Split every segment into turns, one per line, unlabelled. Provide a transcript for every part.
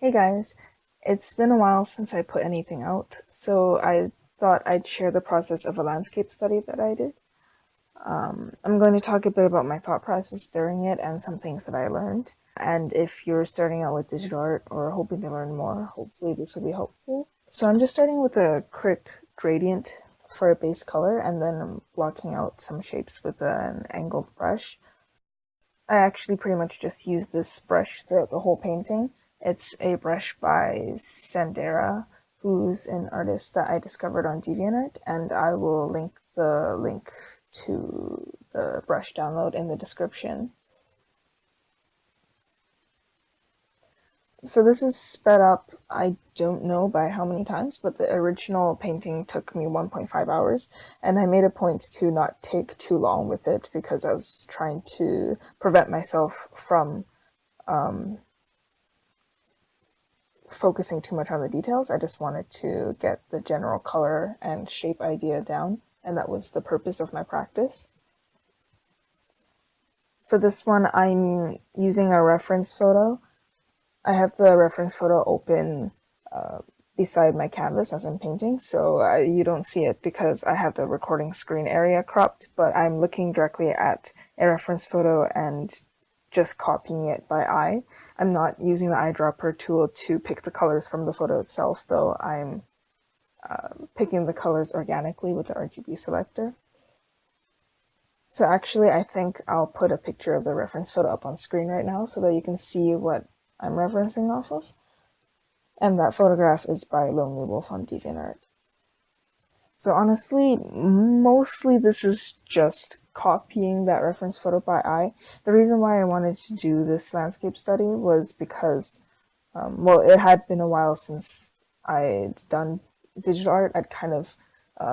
Hey guys, it's been a while since I put anything out, so I thought I'd share the process of a landscape study that I did. I'm going to talk a bit about my thought process during it and some things that I learned. And if you're starting out with digital art or hoping to learn more, hopefully this will be helpful. So I'm just starting with a quick gradient for a base color, and then I'm blocking out some shapes with an angled brush. I actually pretty much just use this brush throughout the whole painting. It's a brush by Sandera, who's an artist that I discovered on DeviantArt, and I will link the link to the brush download in the description. So this is sped up, I don't know by how many times, but the original painting took me 1.5 hours, and I made a point to not take too long with it because I was trying to prevent myself from focusing too much on the details. I just wanted to get the general color and shape idea down, and that was the purpose of my practice. For this one, I'm using a reference photo. I have the reference photo open beside my canvas as I'm painting, so you don't see it because I have the recording screen area cropped, but I'm looking directly at a reference photo and just copying it by eye. I'm not using the eyedropper tool to pick the colors from the photo itself, though I'm picking the colors organically with the RGB selector. So actually, I think I'll put a picture of the reference photo up on screen right now so that you can see what I'm referencing off of. And that photograph is by Lonely Wolf on DeviantArt. So honestly, mostly this is just copying that reference photo by eye. The reason why I wanted to do this landscape study was because, well, it had been a while since I'd done digital art. I'd kind of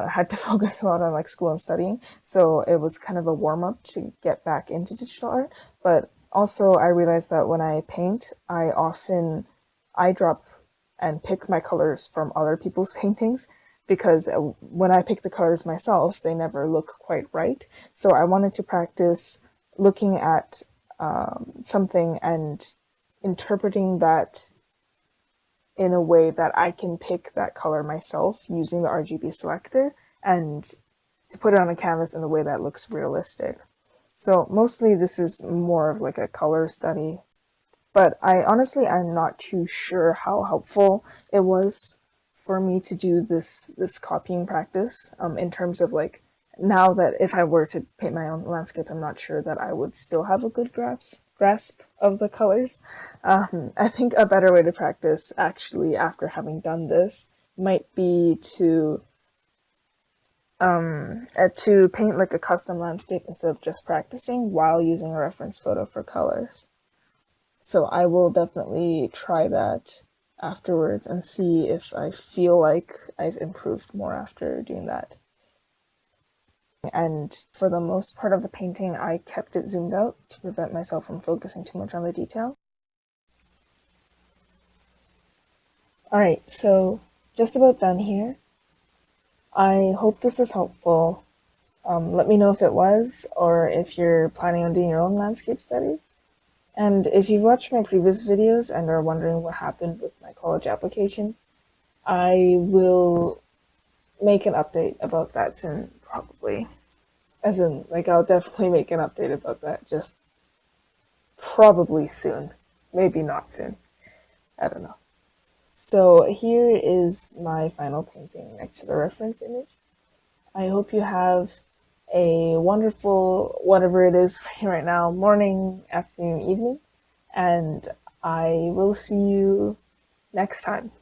had to focus a lot on like school and studying, so it was kind of a warm-up to get back into digital art. But also I realized that when I paint, I often eyedrop and pick my colors from other people's paintings, because when I pick the colors myself, they never look quite right. So I wanted to practice looking at something and interpreting that in a way that I can pick that color myself using the RGB selector and to put it on a canvas in a way that looks realistic. So mostly this is more of like a color study, but I'm not too sure how helpful it was for me to do this copying practice, in terms of like, now that if I were to paint my own landscape, I'm not sure that I would still have a good grasp of the colors. I think a better way to practice, actually, after having done this, might be to paint like a custom landscape instead of just practicing while using a reference photo for colors. So I will definitely try that afterwards and see if I feel like I've improved more after doing that. And for the most part of the painting, I kept it zoomed out to prevent myself from focusing too much on the detail. Alright, so just about done here. I hope this was helpful. Let me know if it was, or if you're planning on doing your own landscape studies. And if you've watched my previous videos and are wondering what happened with my college applications, I will make an update about that soon, probably. As in, like, I'll definitely make an update about that, just probably soon. Maybe not soon. I don't know. So here is my final painting next to the reference image. I hope you have a wonderful, whatever it is for you right now, morning, afternoon, evening, and I will see you next time.